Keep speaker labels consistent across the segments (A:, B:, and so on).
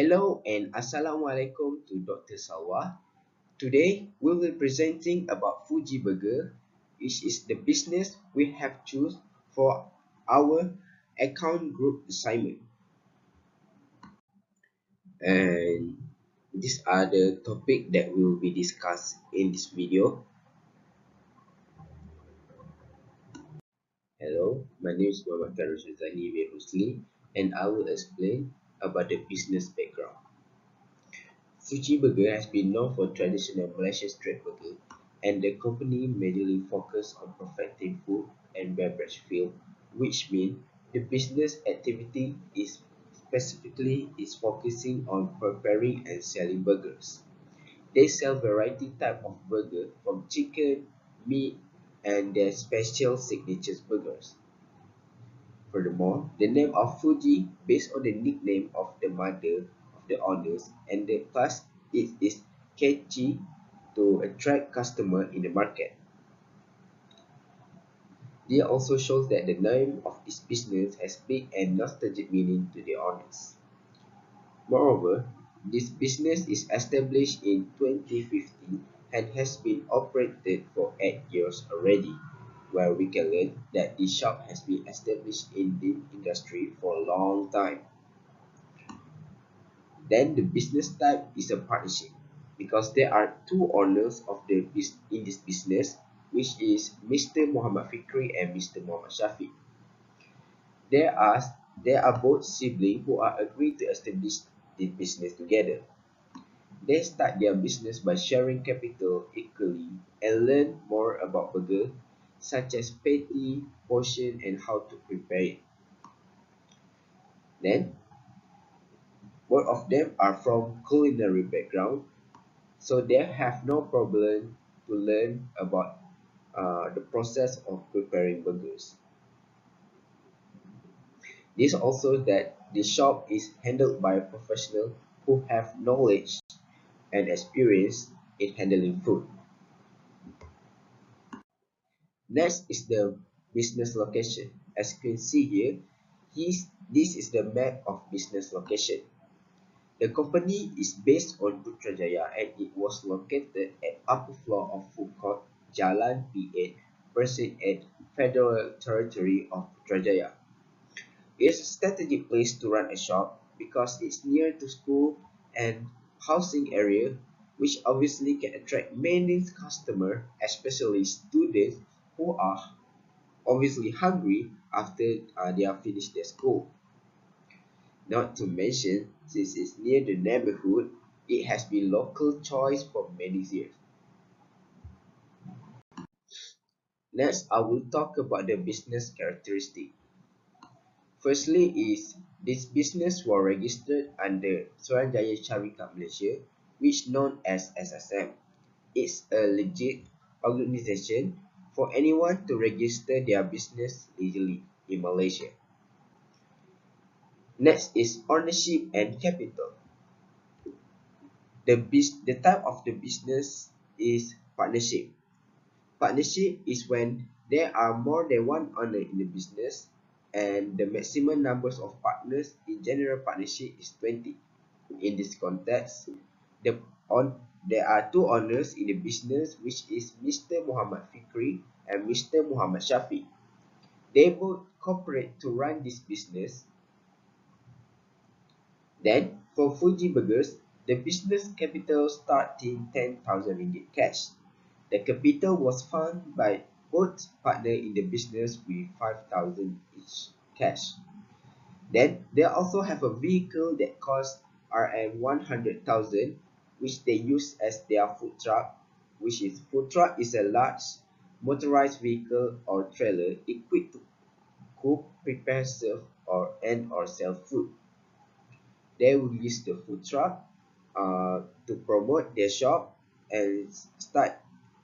A: Hello and Assalamualaikum to Dr. Salwa. Today we will be presenting about Fuji Burger, which is the business we have choose for our account group assignment. And these are the topic that we will be discussed in this video. Hello, my name is Khairul Syazani and I will explain about the business background. Fuji Burger has been known for traditional Malaysian street burger, and the company majorly focus on perfecting food and beverage field, which means the business activity is specifically is focusing on preparing and selling burgers. They sell variety type of burger from chicken, meat, and their special signature burgers. Furthermore, the name of Fuji based on the nickname of the mother of the owners, and thus it is catchy to attract customers in the market. This also shows that the name of this business has big and nostalgic meaning to the owners. Moreover, this business is established in 2015 and has been operated for 8 years already, where we can learn that this shop has been established in the industry for a long time. Then the business type is a partnership, because there are two owners of in this business, which is Mr. Muhammad Fikri and Mr. Muhammad Shafiq. They are, they are both siblings who are agreed to establish this business together. They start their business by sharing capital equally and learn more about burger, such as patty, portion, and how to prepare it. Then, both of them are from culinary background, so they have no problem to learn about the process of preparing burgers. This also that the shop is handled by a professional who have knowledge and experience in handling food. Next is the business location. As you can see here, this is the map of business location. The company is based on Putrajaya and it was located at upper floor of food court Jalan P8, present at Federal Territory of Putrajaya. It is a strategic place to run a shop because it's near to school and housing area, which obviously can attract many customers, especially students who are obviously hungry after they have finished their school. Not to mention, since it's near the neighborhood, it has been local choice for many years. Next, I will talk about the business characteristic. Firstly is this business was registered under Suruhanjaya Syarikat Malaysia, which known as SSM. It's a legit organization for anyone to register their business legally in Malaysia. Next is ownership and capital. The type of the business is partnership. Partnership is when there are more than one owner in the business, and the maximum numbers of partners in general partnership is 20. In this context, there are two owners in the business, which is Mr. Muhammad Fikri and Mr. Muhammad Shafiq. They both cooperate to run this business. Then, for Fuji Burgers, the business capital starting 10,000 ringgit cash. The capital was funded by both partners in the business with 5,000 each cash. Then, they also have a vehicle that costs RM 100,000, which they use as their food truck, which is food truck is a large motorized vehicle or trailer equipped to cook, prepare, serve, or sell food. They will use the food truck to promote their shop and start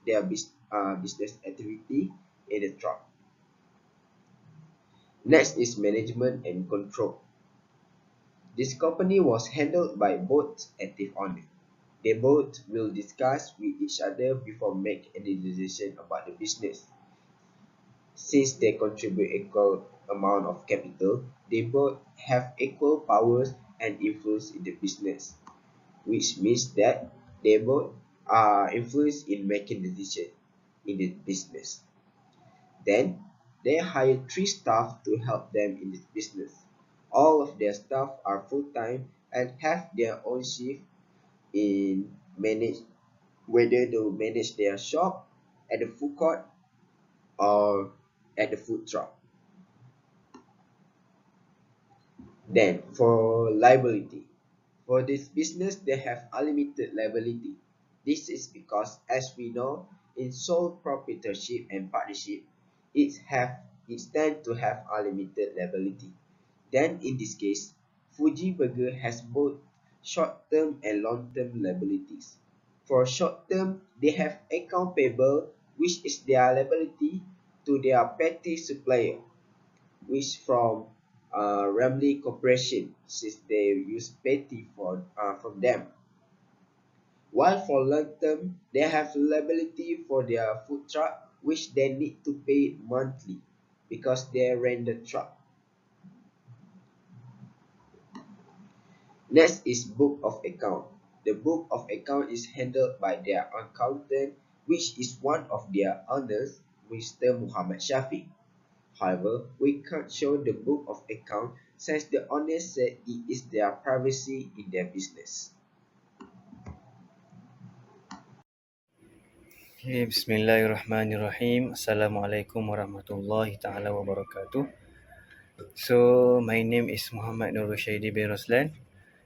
A: their business activity in the truck. Next is management and control. This company was handled by both active owners. They both will discuss with each other before make any decision about the business. Since they contribute equal amount of capital, they both have equal powers and influence in the business, which means that they both are influenced in making decisions in the business. Then they hire three staff to help them in this business. All of their staff are full-time and have their own shift in manage whether they manage their shop at the food court or at the food truck. Then for liability. For this business, they have unlimited liability. This is because, as we know, in sole proprietorship and partnership, it tend to have unlimited liability. Then in this case, Fuji Burger has both short-term and long-term liabilities. For short-term, they have account payable, which is their liability to their petty supplier, which from Ramley Corporation, since they use petty from them. While for long term, they have liability for their food truck, which they need to pay monthly because they rent the truck. Next is book of account. The book of account is handled by their accountant, which is one of their owners, Mr. Muhammad Shafiq. However, we can't show the book of account since the owner said it is their privacy in their business.
B: Bismillahirrahmanirrahim. Assalamualaikum warahmatullahi taala wabarakatuh. So my name is Muhammad NURRUSYAIDY bin Roslan,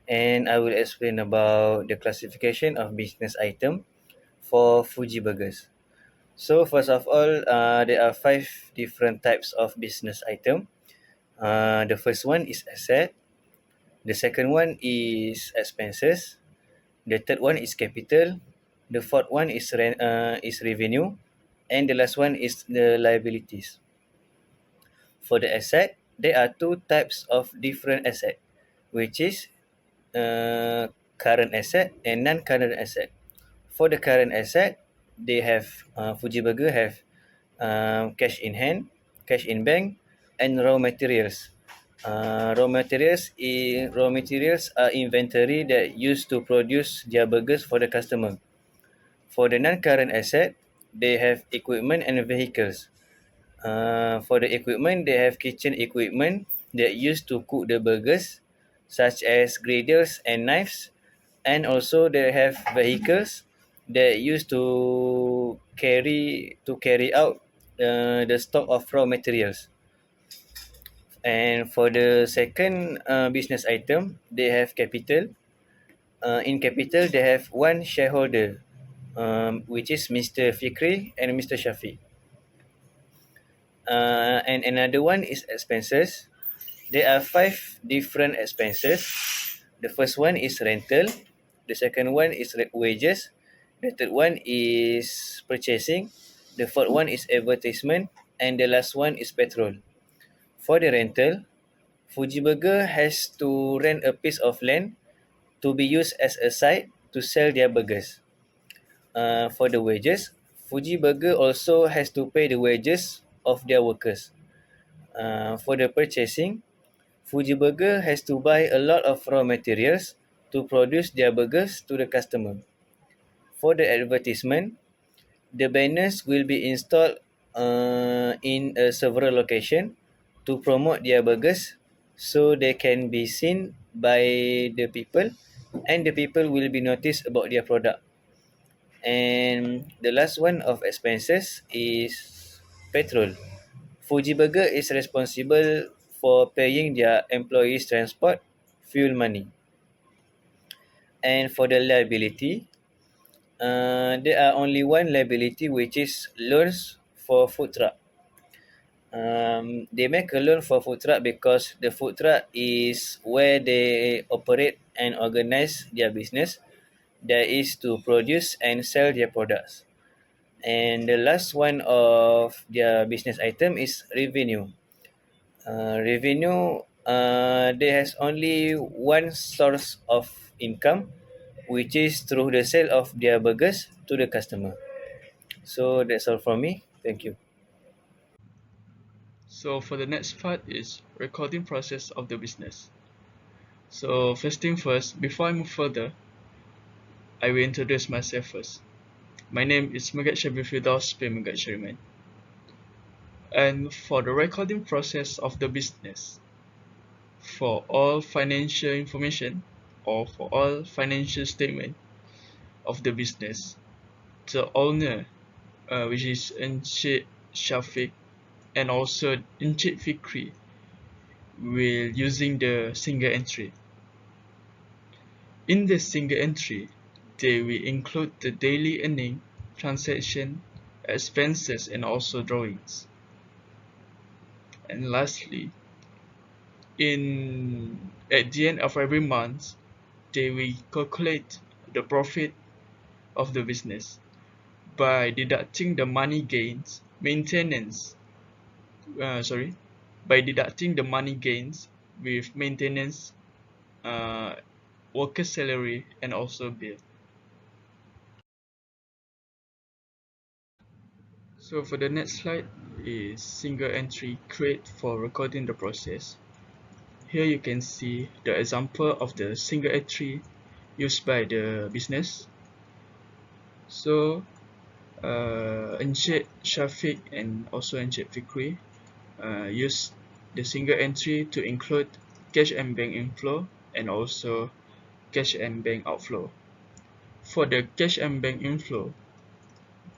B: and I will explain about the classification of business item for Fuji Burgers. So first of all, there are 5 different types of business item. The first one is asset. The second one is expenses. The third one is capital. The fourth one is revenue, and the last one is the liabilities. For the asset, there are 2 types of different asset, which is current asset and non-current asset. For the current asset, they have Fuji Burger have cash in hand, cash in bank, and raw materials. Raw materials are inventory that used to produce their burgers for the customer. For the non-current asset, they have equipment and vehicles. For the equipment, they have kitchen equipment that used to cook the burgers, such as gradles and knives, and also they have vehicles that used to carry out the stock of raw materials. And for the second business item, they have capital. In capital, they have one shareholder, which is Mr. Fikri and Mr. Shafiq. And another one is expenses. There are 5 different expenses. The first one is rental. The second one is wages. The third one is purchasing. The fourth one is advertisement. And the last one is petrol. For the rental, Fuji Burger has to rent a piece of land to be used as a site to sell their burgers. For the wages, Fuji Burger also has to pay the wages of their workers. For the purchasing, Fuji Burger has to buy a lot of raw materials to produce their burgers to the customer. For the advertisement, the banners will be installed in several locations to promote their burgers so they can be seen by the people, and the people will be noticed about their product. And the last one of expenses is petrol. Fuji Burger is responsible for paying their employees' transport, fuel money. And for the liability, there are only one liability, which is loans for food truck. They make a loan for food truck because the food truck is where they operate and organize their business, that is to produce and sell their products. And the last one of their business item is revenue. Revenue, there has only one source of income, which is through the sale of their burgers to the customer. So that's all from me. Thank you.
C: So for the next part is recording process of the business. So first thing first, before I move further, I will introduce myself first. My name is MEGAT FIRDAUS by MEGAT SHARIMAN. And for the recording process of the business, for all financial information or for all financial statement of the business, the owner, which is Encik Shafiq and also Encik Fikri, will using the single entry. In the single entry, they will include the daily earning, transaction, expenses, and also drawings. And lastly, at the end of every month, they will calculate the profit of the business by deducting the money gains, by deducting the money gains with maintenance, uh, worker salary, and also bill. So for the next slide is single entry create for recording the process. Here you can see the example of the single entry used by the business. So Encik Shafiq and also Encik Fikri use the single entry to include cash and bank inflow and also cash and bank outflow. For the cash and bank inflow,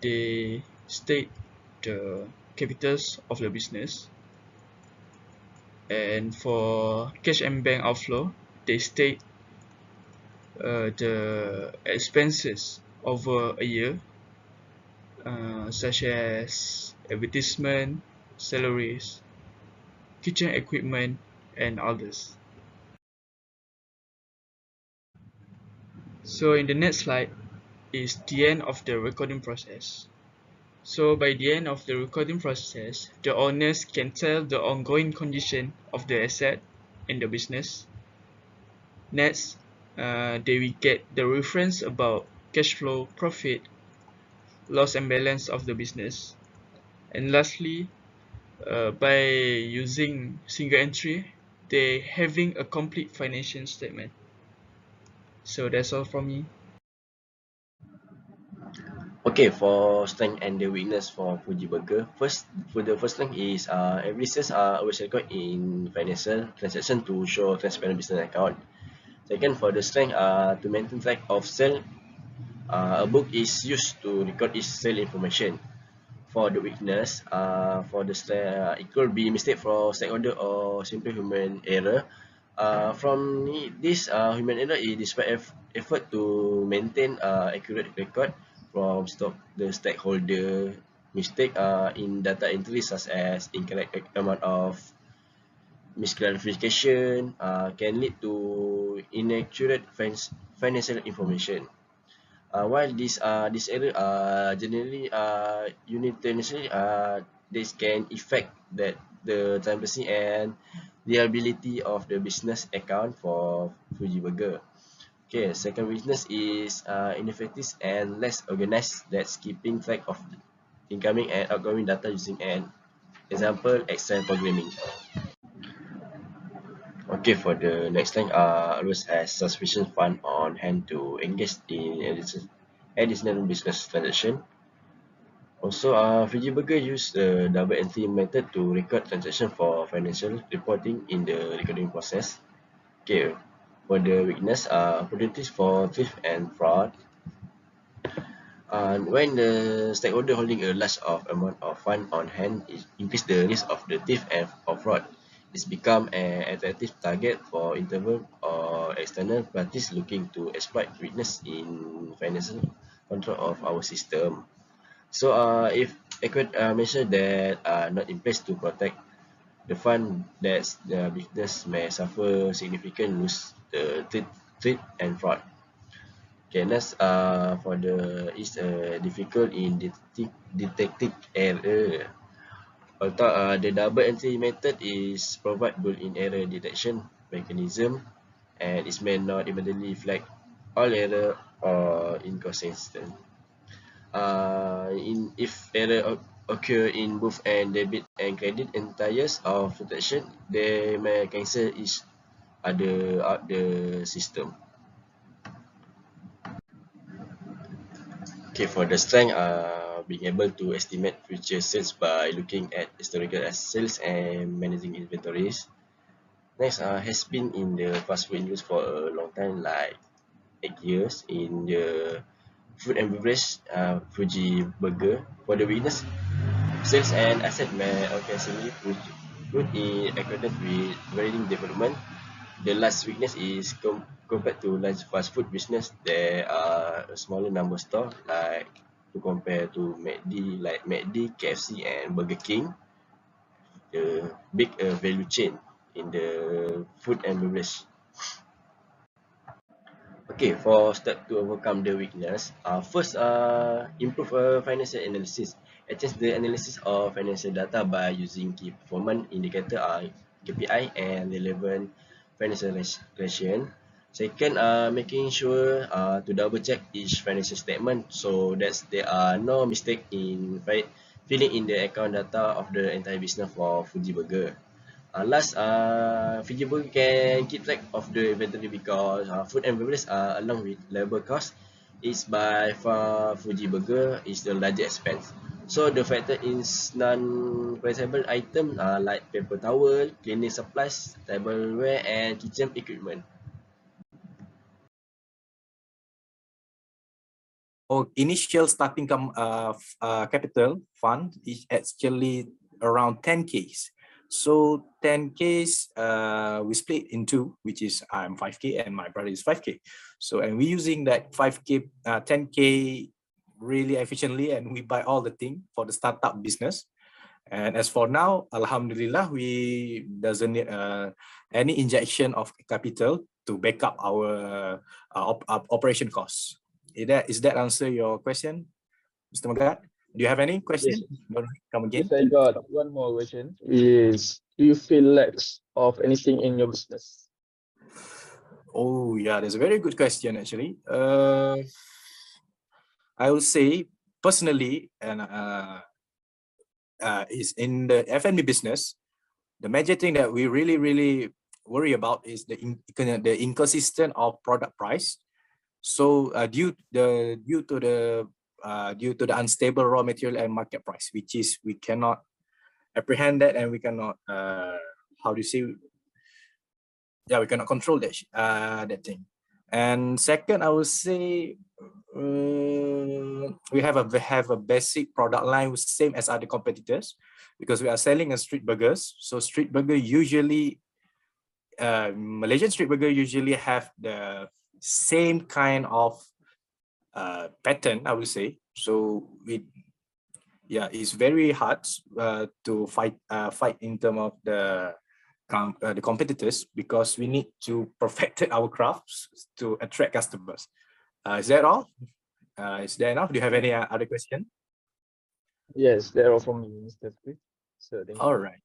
C: they state the capitals of the business, and for cash and bank outflow, they state the expenses over a year, such as advertisement, salaries, kitchen equipment, and others. So in the next slide is the end of the recording process. So by the end of the recording process, the owners can tell the ongoing condition of the asset in the business. Next, they will get the reference about cash flow, profit, loss and balance of the business. And lastly, by using single entry, they having a complete financial statement. So that's all from me.
A: Okay, for strength and the weakness for Fuji Burger. For the first strength is every sales are always record in financial transaction to show transparent business account. Second, for the strength to maintain track of sale, a book is used to record its sale information. For the weakness, for the it could be mistake for stakeholder or simple human error. From this human error, it despite effort to maintain accurate record from the stakeholder mistake in data entry such as incorrect amount of misclarification can lead to inaccurate financial information. While this error generally unitary, this can affect that the transparency and reliability of the business account for Fuji Burger. Okay, second weakness is ineffective and less organized. That's keeping track of incoming and outgoing data using an example Excel programming. Okay, for the next thing, always has sufficient fund on hand to engage in additional business transaction. Also, Fiji Burger use the double entry method to record transaction for financial reporting in the recording process. Okay, for the weakness, opportunities for theft and fraud. When the stakeholder holding a large amount of fund on hand, it increase the risk of the thief and of fraud. It's become an attractive target for internal or external parties looking to exploit weakness in financial control of our system. So, if adequate measures that are not in place to protect the fund, that the business may suffer significant loss, the threat and fraud. Okay, next for the is difficult in detecting error. Although the double entry method is provide in error detection mechanism, and it may not immediately flag all error or inconsistent. If error occur in both and debit and credit entires of transaction, they may cancel each
D: other system. Okay, for the strength, being able to estimate future sales by looking at historical sales and managing inventories. Next, has been in the fast food industry for a long time, like 8 years in the food and beverage, Fuji Burger. For the weakness, sales and asset may occasionally put in accordance with varying development. The last weakness is compared to large fast food business, there are a smaller number of stores, like to compare to McD, like McD, KFC, and Burger King. The big value chain in the food and beverage. Okay, for step to overcome the weakness, first, improve financial analysis. Adjust the analysis of financial data by using key performance indicator, KPI, and relevant financial relation. Second, making sure to double check each financial statement so that there are no mistake in filling in the account data of the entire business for Fuji Burger. Last, Fiji Burger can keep track of the inventory because food and beverage, along with labor cost, is by far Fuji Burger is the largest expense. So the factor is non-perishable item, like paper towel, cleaning supplies, tableware, and kitchen equipment.
E: Our initial starting capital fund is actually around 10Ks. So 10Ks, we split in two, which is I'm 5K and my brother is 5K. So, and we're using that 5K, 10K really efficiently, and we buy all the thing for the startup business. And as for now, Alhamdulillah, we doesn't need any injection of capital to back up our operation costs. Is that answer your question, Mr. Megat? Do you have any question?
C: Yes.
E: Come again.
C: Yes, I got one more question. Is, do you feel lacks of anything in your business?
E: Oh yeah, that's a very good question actually. I would say personally, and is in the F&B business, the major thing that we really worry about is the inconsistent of product price. So due to the unstable raw material and market price, which is we cannot apprehend that, and we cannot how do you say, yeah, we cannot control that that thing. And second, I would say we have a basic product line same as other competitors, because we are selling a street burgers. So street burger usually Malaysian street burger usually have the same kind of pattern, I would say. So it's very hard to fight in terms of the competitors, because we need to perfect our crafts to attract customers. Is that all? Is that enough? Do you have any other question?
C: Yes, they're all from me, Mr. Smith. So thank you.
E: All right.